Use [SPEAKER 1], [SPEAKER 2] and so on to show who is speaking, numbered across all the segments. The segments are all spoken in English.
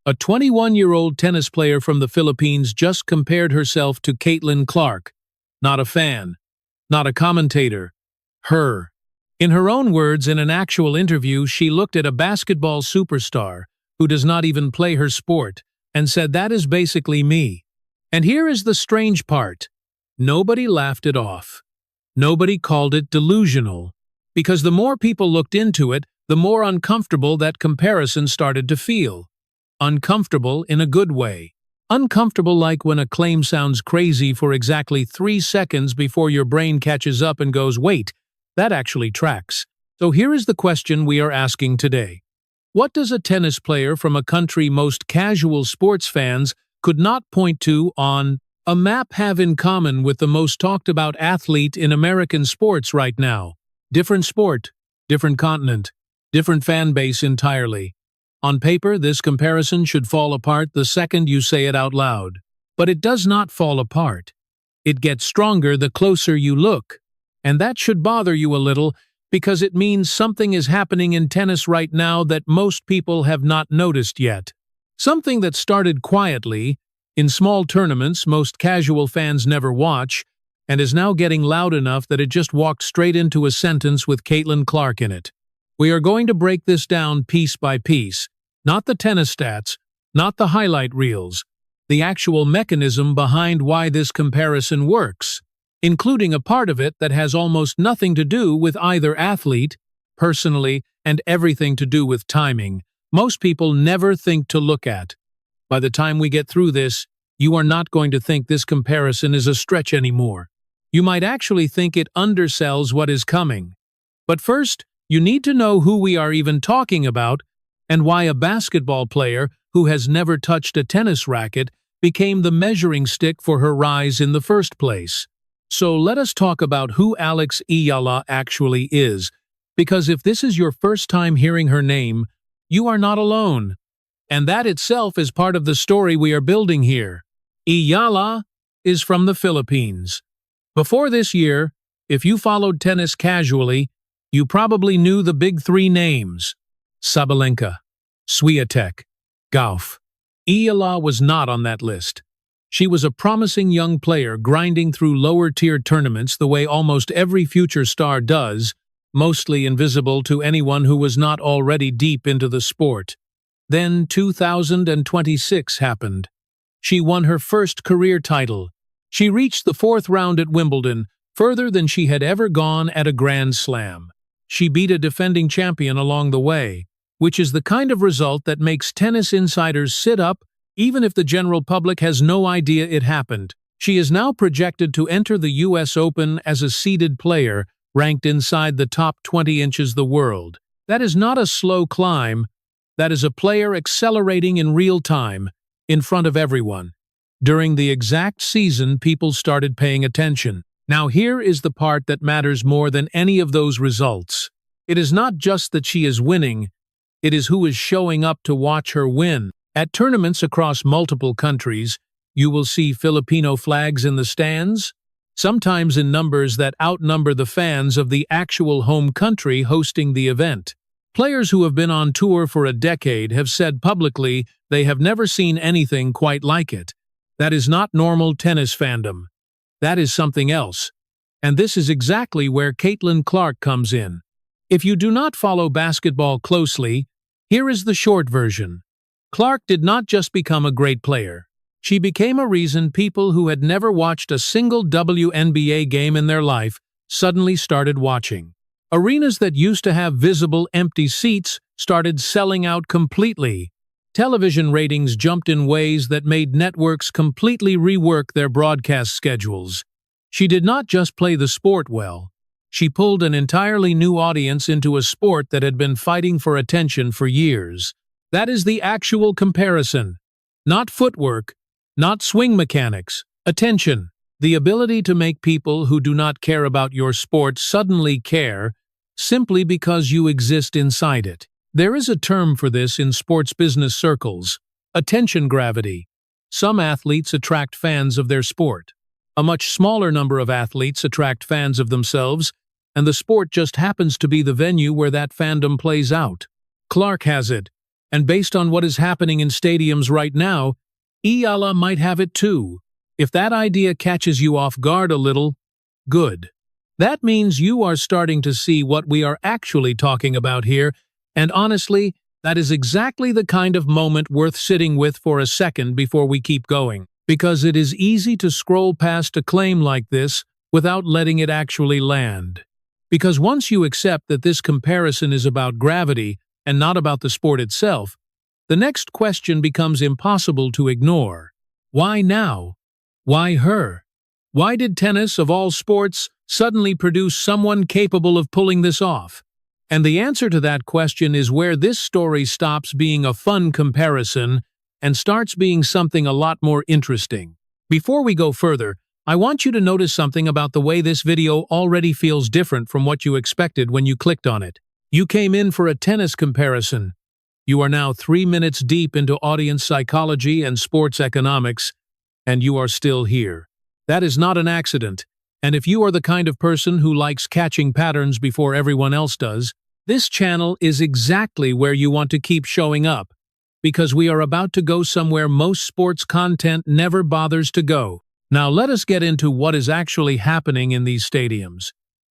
[SPEAKER 1] A 21-year-old tennis player from the Philippines just compared herself to Clark. Not a fan, not a commentator, her. In her own words, in an actual interview, she looked at a basketball superstar who does not even play her sport and said, "That is basically me." And here is the strange part. Nobody laughed it off. Nobody called it delusional, because the more people looked into it, the more uncomfortable that comparison started to feel. Uncomfortable in a good way. Uncomfortable like when a claim sounds crazy for exactly 3 seconds before your brain catches up and goes, "Wait, that actually tracks." So here is the question we are asking today. What does a tennis player from a country most casual sports fans could not point to on a map have in common with the most talked about athlete in American sports right now? Different sport, different continent, different fan base entirely. On paper, this comparison should fall apart the second you say it out loud. But it does not fall apart. It gets stronger the closer you look. And that should bother you a little, because it means something is happening in tennis right now that most people have not noticed yet. Something that started quietly, in small tournaments most casual fans never watch, and is now getting loud enough that it just walked straight into a sentence with Clark in it. We are going to break this down piece by piece. Not the tennis stats, not the highlight reels, the actual mechanism behind why this comparison works, including a part of it that has almost nothing to do with either athlete, personally, and everything to do with timing. Most people never think to look at. By the time we get through this, you are not going to think this comparison is a stretch anymore. You might actually think it undersells what is coming. But first, you need to know who we are even talking about and why a basketball player who has never touched a tennis racket became the measuring stick for her rise in the first place. So let us talk about who Alex Eala actually is, because if this is your first time hearing her name, you are not alone. And that itself is part of the story we are building here. Eala is from the Philippines. Before this year, if you followed tennis casually, you probably knew the big three names: Sabalenka, Swiatek, Gauff. Eala was not on that list. She was a promising young player grinding through lower-tier tournaments the way almost every future star does, mostly invisible to anyone who was not already deep into the sport. Then 2026 happened. She won her first career title. She reached the 4th round at Wimbledon, further than she had ever gone at a Grand Slam. She beat a defending champion along the way, which is the kind of result that makes tennis insiders sit up even if the general public has no idea it happened. She is now projected to enter the US Open as a seeded player, ranked inside the top 20 inches the world. That is not a slow climb. That is a player accelerating in real time, in front of everyone. During the exact season, people started paying attention. Now here is the part that matters more than any of those results. It is not just that she is winning, it is who is showing up to watch her win. At tournaments across multiple countries, you will see Filipino flags in the stands, sometimes in numbers that outnumber the fans of the actual home country hosting the event. Players who have been on tour for a decade have said publicly they have never seen anything quite like it. That is not normal tennis fandom. That is something else. And this is exactly where Clark comes in. If you do not follow basketball closely, here is the short version. Clark did not just become a great player. She became a reason people who had never watched a single WNBA game in their life suddenly started watching. Arenas that used to have visible empty seats started selling out completely. Television ratings jumped in ways that made networks completely rework their broadcast schedules. She did not just play the sport well. She pulled an entirely new audience into a sport that had been fighting for attention for years. That is the actual comparison. Not footwork, not swing mechanics. Attention. The ability to make people who do not care about your sport suddenly care, simply because you exist inside it. There is a term for this in sports business circles: attention gravity. Some athletes attract fans of their sport. A much smaller number of athletes attract fans of themselves, and the sport just happens to be the venue where that fandom plays out. Clark has it. And based on what is happening in stadiums right now, Eala might have it too. If that idea catches you off guard a little, good. That means you are starting to see what we are actually talking about here, and honestly, that is exactly the kind of moment worth sitting with for a second before we keep going. Because it is easy to scroll past a claim like this without letting it actually land. Because once you accept that this comparison is about gravity and not about the sport itself, the next question becomes impossible to ignore. Why now? Why her? Why did tennis, of all sports, suddenly produce someone capable of pulling this off? And the answer to that question is where this story stops being a fun comparison and starts being something a lot more interesting. Before we go further, I want you to notice something about the way this video already feels different from what you expected when you clicked on it. You came in for a tennis comparison. You are now 3 minutes deep into audience psychology and sports economics, and you are still here. That is not an accident, and if you are the kind of person who likes catching patterns before everyone else does, this channel is exactly where you want to keep showing up, because we are about to go somewhere most sports content never bothers to go. Now let us get into what is actually happening in these stadiums.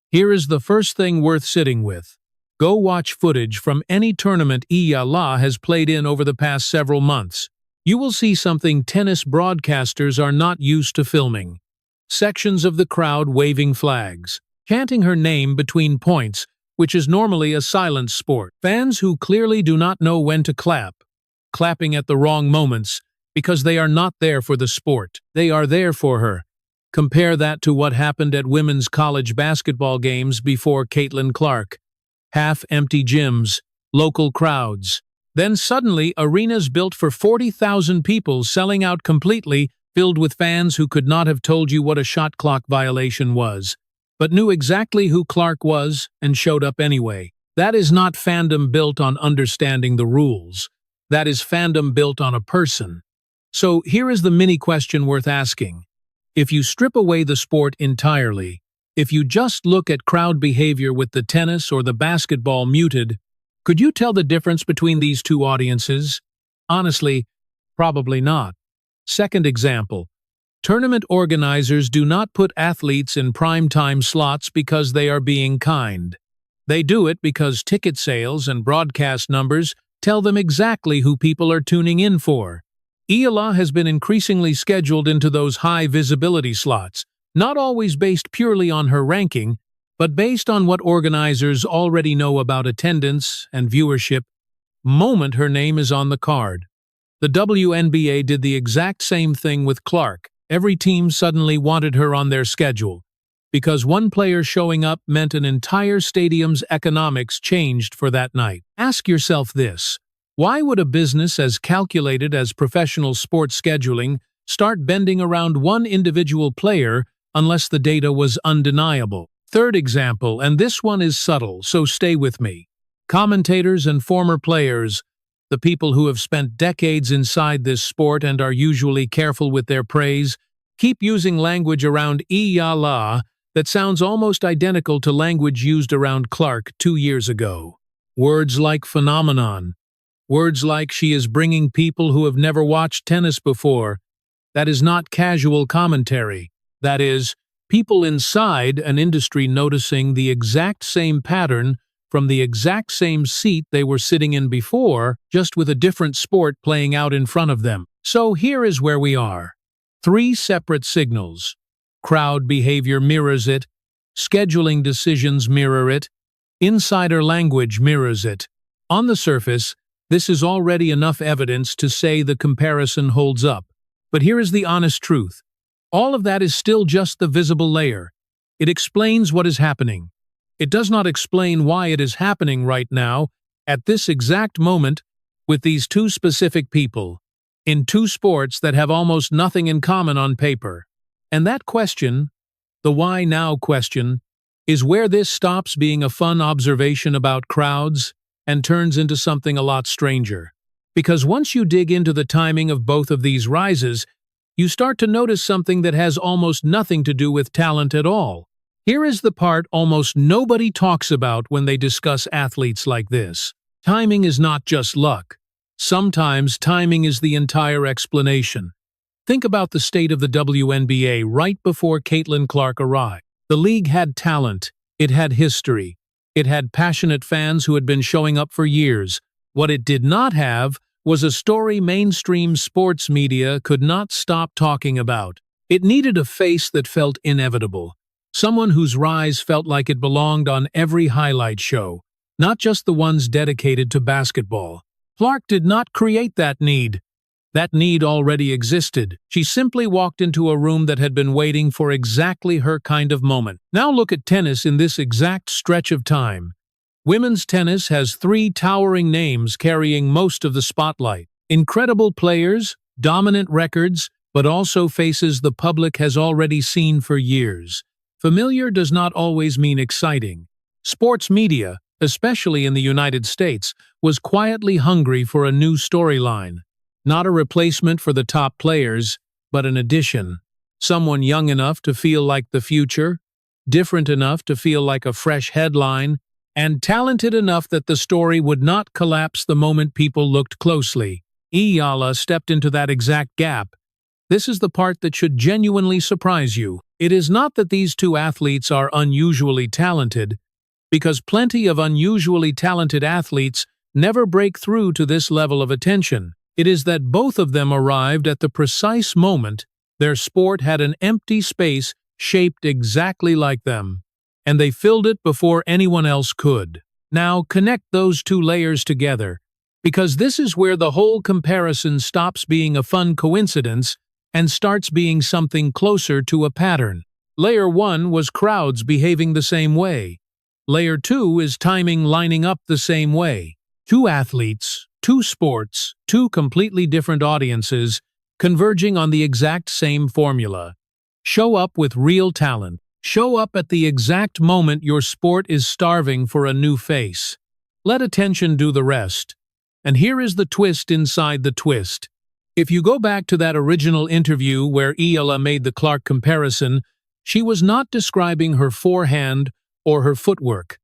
[SPEAKER 1] Here is the first thing worth sitting with. Go watch footage from any tournament Eala has played in over the past several months. You will see something tennis broadcasters are not used to filming. Sections of the crowd waving flags, chanting her name between points, which is normally a silent sport. Fans who clearly do not know when to clap, clapping at the wrong moments, because they are not there for the sport. They are there for her. Compare that to what happened at women's college basketball games before Caitlin Clark. Half-empty gyms, local crowds. Then suddenly, arenas built for 40,000 people selling out completely, filled with fans who could not have told you what a shot clock violation was, but knew exactly who Clark was and showed up anyway. That is not fandom built on understanding the rules. That is fandom built on a person. So here is the mini question worth asking. If you strip away the sport entirely, if you just look at crowd behavior with the tennis or the basketball muted, could you tell the difference between these two audiences? Honestly, probably not. Second example. Tournament organizers do not put athletes in primetime slots because they are being kind. They do it because ticket sales and broadcast numbers tell them exactly who people are tuning in for. Eala has been increasingly scheduled into those high-visibility slots, not always based purely on her ranking, but based on what organizers already know about attendance and viewership moment her name is on the card. The WNBA did the exact same thing with Clark. Every team suddenly wanted her on their schedule, because one player showing up meant an entire stadium's economics changed for that night. Ask yourself this. Why would a business as calculated as professional sports scheduling start bending around one individual player unless the data was undeniable? Third example, and this one is subtle, so stay with me. Commentators and former players, the people who have spent decades inside this sport and are usually careful with their praise, keep using language around Eala that sounds almost identical to language used around Clark 2 years ago. Words like phenomenon. Words like she is bringing people who have never watched tennis before. That is not casual commentary. That is, people inside an industry noticing the exact same pattern from the exact same seat they were sitting in before, just with a different sport playing out in front of them. So here is where we are. 3 separate signals. Crowd behavior mirrors it. Scheduling decisions mirror it. Insider language mirrors it. On the surface, this is already enough evidence to say the comparison holds up. But here is the honest truth. All of that is still just the visible layer. It explains what is happening. It does not explain why it is happening right now, at this exact moment, with these 2 specific people, in 2 sports that have almost nothing in common on paper. And that question, the why now question, is where this stops being a fun observation about crowds and turns into something a lot stranger. Because once you dig into the timing of both of these rises, you start to notice something that has almost nothing to do with talent at all. Here is the part almost nobody talks about when they discuss athletes like this. Timing is not just luck. Sometimes timing is the entire explanation. Think about the state of the WNBA right before Caitlin Clark arrived. The league had talent, it had history, it had passionate fans who had been showing up for years. What it did not have was a story mainstream sports media could not stop talking about. It needed a face that felt inevitable, someone whose rise felt like it belonged on every highlight show, not just the ones dedicated to basketball. Clark did not create that need. That need already existed. She simply walked into a room that had been waiting for exactly her kind of moment. Now look at tennis in this exact stretch of time. Women's tennis has three towering names carrying most of the spotlight. Incredible players, dominant records, but also faces the public has already seen for years. Familiar does not always mean exciting. Sports media, especially in the United States, was quietly hungry for a new storyline. Not a replacement for the top players, but an addition. Someone young enough to feel like the future, different enough to feel like a fresh headline, and talented enough that the story would not collapse the moment people looked closely. Eala stepped into that exact gap. This is the part that should genuinely surprise you. It is not that these two athletes are unusually talented, because plenty of unusually talented athletes never break through to this level of attention. It is that both of them arrived at the precise moment their sport had an empty space shaped exactly like them, and they filled it before anyone else could. Now connect those two layers together, because this is where the whole comparison stops being a fun coincidence and starts being something closer to a pattern. Layer 1 was crowds behaving the same way. Layer 2 is timing lining up the same way. Two athletes, two sports, two completely different audiences, converging on the exact same formula. Show up with real talent. Show up at the exact moment your sport is starving for a new face. Let attention do the rest. And here is the twist inside the twist. If you go back to that original interview where Eala made the Clark comparison, she was not describing her forehand or her footwork.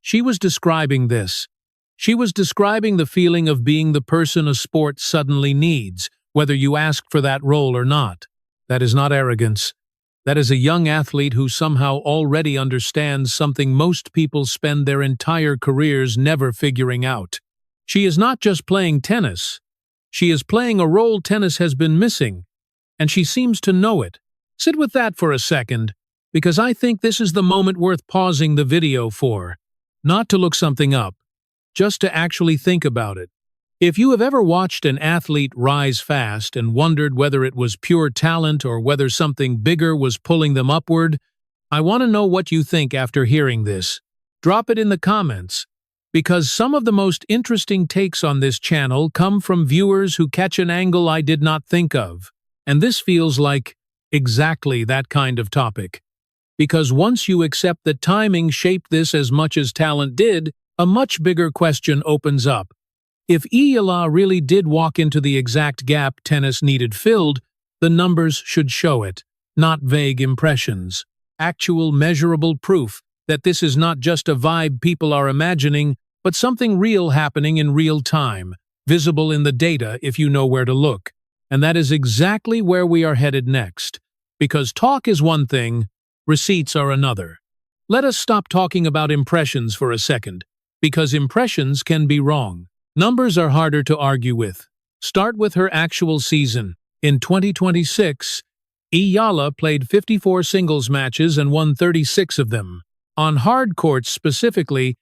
[SPEAKER 1] She was describing this. She was describing the feeling of being the person a sport suddenly needs, whether you ask for that role or not. That is not arrogance. That is a young athlete who somehow already understands something most people spend their entire careers never figuring out. She is not just playing tennis. She is playing a role tennis has been missing, and she seems to know it. Sit with that for a second, because I think this is the moment worth pausing the video for. Not to look something up, just to actually think about it. If you have ever watched an athlete rise fast and wondered whether it was pure talent or whether something bigger was pulling them upward, I want to know what you think after hearing this. Drop it in the comments, because some of the most interesting takes on this channel come from viewers who catch an angle I did not think of. And this feels like exactly that kind of topic. Because once you accept that timing shaped this as much as talent did, a much bigger question opens up. If Eala really did walk into the exact gap tennis needed filled, the numbers should show it, not vague impressions. Actual measurable proof that this is not just a vibe people are imagining, but something real happening in real time, visible in the data if you know where to look. And that is exactly where we are headed next. Because talk is one thing, receipts are another. Let us stop talking about impressions for a second, because impressions can be wrong. Numbers are harder to argue with. Start with her actual season. In 2026, Eala played 54 singles matches and won 36 of them. On hard courts specifically,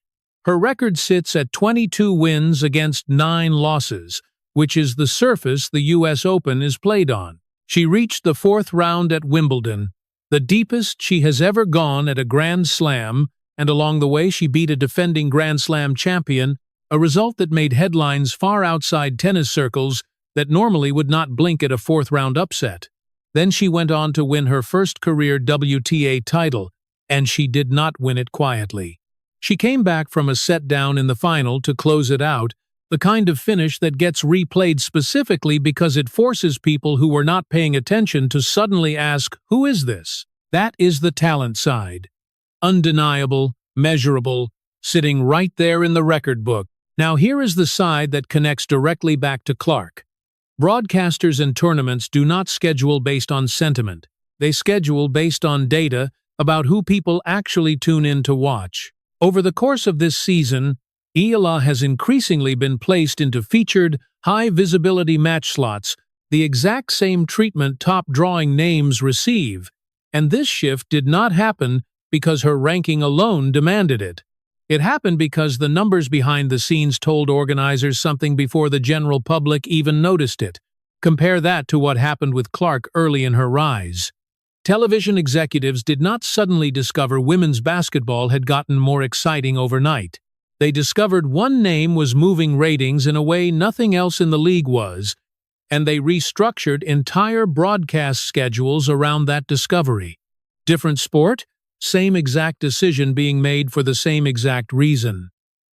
[SPEAKER 1] her record sits at 22 wins against 9 losses, which is the surface the US Open is played on. She reached the 4th round at Wimbledon, the deepest she has ever gone at a Grand Slam, and along the way she beat a defending Grand Slam champion, a result that made headlines far outside tennis circles that normally would not blink at a 4th-round upset. Then she went on to win her first career WTA title, and she did not win it quietly. She came back from a set down in the final to close it out, the kind of finish that gets replayed specifically because it forces people who were not paying attention to suddenly ask, "Who is this?" That is the talent side. Undeniable, measurable, sitting right there in the record book. Now here is the side that connects directly back to Clark. Broadcasters and tournaments do not schedule based on sentiment. They schedule based on data about who people actually tune in to watch. Over the course of this season, Eala has increasingly been placed into featured, high-visibility match slots, the exact same treatment top-drawing names receive, and this shift did not happen because her ranking alone demanded it. It happened because the numbers behind the scenes told organizers something before the general public even noticed it. Compare that to what happened with Clark early in her rise. Television executives did not suddenly discover women's basketball had gotten more exciting overnight. They discovered one name was moving ratings in a way nothing else in the league was, and they restructured entire broadcast schedules around that discovery. Different sport? Same exact decision being made for the same exact reason.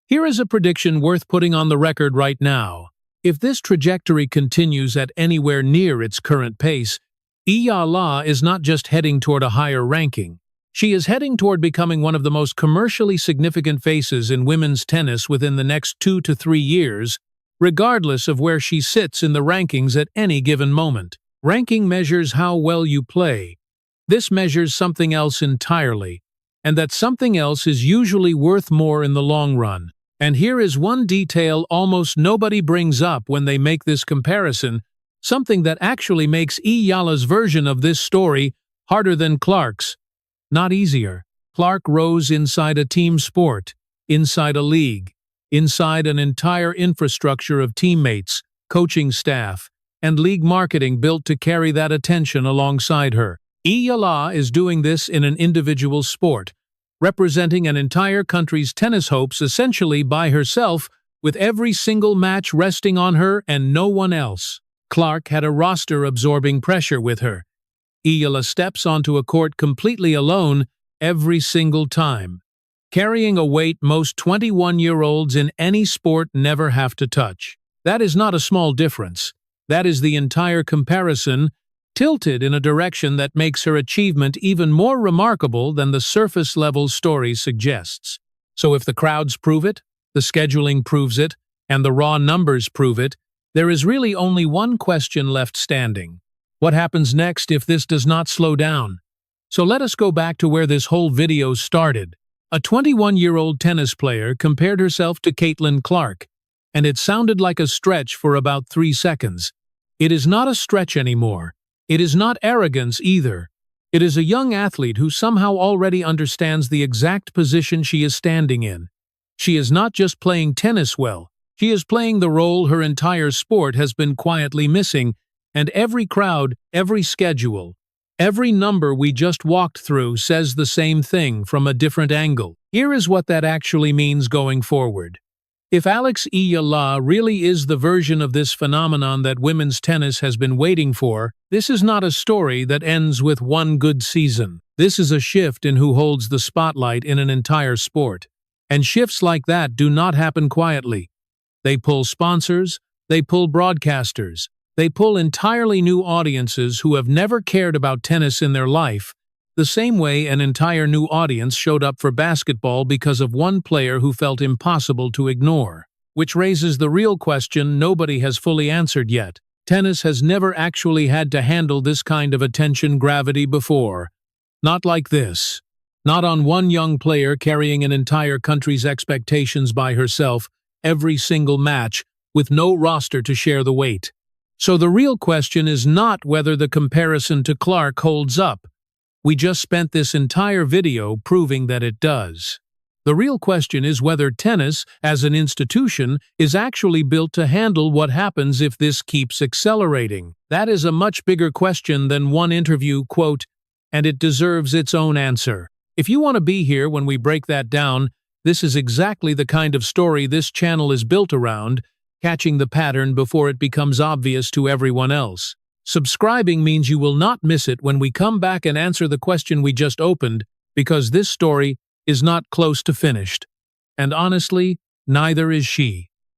[SPEAKER 1] Here is a prediction worth putting on the record right now. If this trajectory continues at anywhere near its current pace, Eala is not just heading toward a higher ranking. She is heading toward becoming one of the most commercially significant faces in women's tennis within the next 2 to 3 years, regardless of where she sits in the rankings at any given moment. Ranking measures how well you play. This measures something else entirely, and that something else is usually worth more in the long run. And here is one detail almost nobody brings up when they make this comparison, something that actually makes Eala's version of this story harder than Clark's, not easier. Clark rose inside a team sport, inside a league, inside an entire infrastructure of teammates, coaching staff, and league marketing built to carry that attention alongside her. Eala is doing this in an individual sport, representing an entire country's tennis hopes essentially by herself, with every single match resting on her and no one else. Clark had a roster absorbing pressure with her. Eala steps onto a court completely alone every single time, carrying a weight most 21-year-olds in any sport never have to touch. That is not a small difference. That is the entire comparison, tilted in a direction that makes her achievement even more remarkable than the surface-level story suggests. So if the crowds prove it, the scheduling proves it, and the raw numbers prove it, there is really only one question left standing. What happens next if this does not slow down? So let us go back to where this whole video started. A 21-year-old tennis player compared herself to Caitlin Clark, and it sounded like a stretch for about 3 seconds. It is not a stretch anymore. It is not arrogance either. It is a young athlete who somehow already understands the exact position she is standing in. She is not just playing tennis well, she is playing the role her entire sport has been quietly missing, and every crowd, every schedule, every number we just walked through says the same thing from a different angle. Here is what that actually means going forward. If Alex Eala really is the version of this phenomenon that women's tennis has been waiting for, this is not a story that ends with one good season. This is a shift in who holds the spotlight in an entire sport. And shifts like that do not happen quietly. They pull sponsors, they pull broadcasters, they pull entirely new audiences who have never cared about tennis in their life, the same way an entire new audience showed up for basketball because of one player who felt impossible to ignore. Which raises the real question nobody has fully answered yet. Tennis has never actually had to handle this kind of attention gravity before. Not like this. Not on one young player carrying an entire country's expectations by herself, every single match, with no roster to share the weight. So the real question is not whether the comparison to Clark holds up. We just spent this entire video proving that it does. The real question is whether tennis, as an institution, is actually built to handle what happens if this keeps accelerating. That is a much bigger question than one interview quote, and it deserves its own answer. If you want to be here when we break that down, this is exactly the kind of story this channel is built around, catching the pattern before it becomes obvious to everyone else. Subscribing means you will not miss it when we come back and answer the question we just opened, because this story is not close to finished. And honestly, neither is she.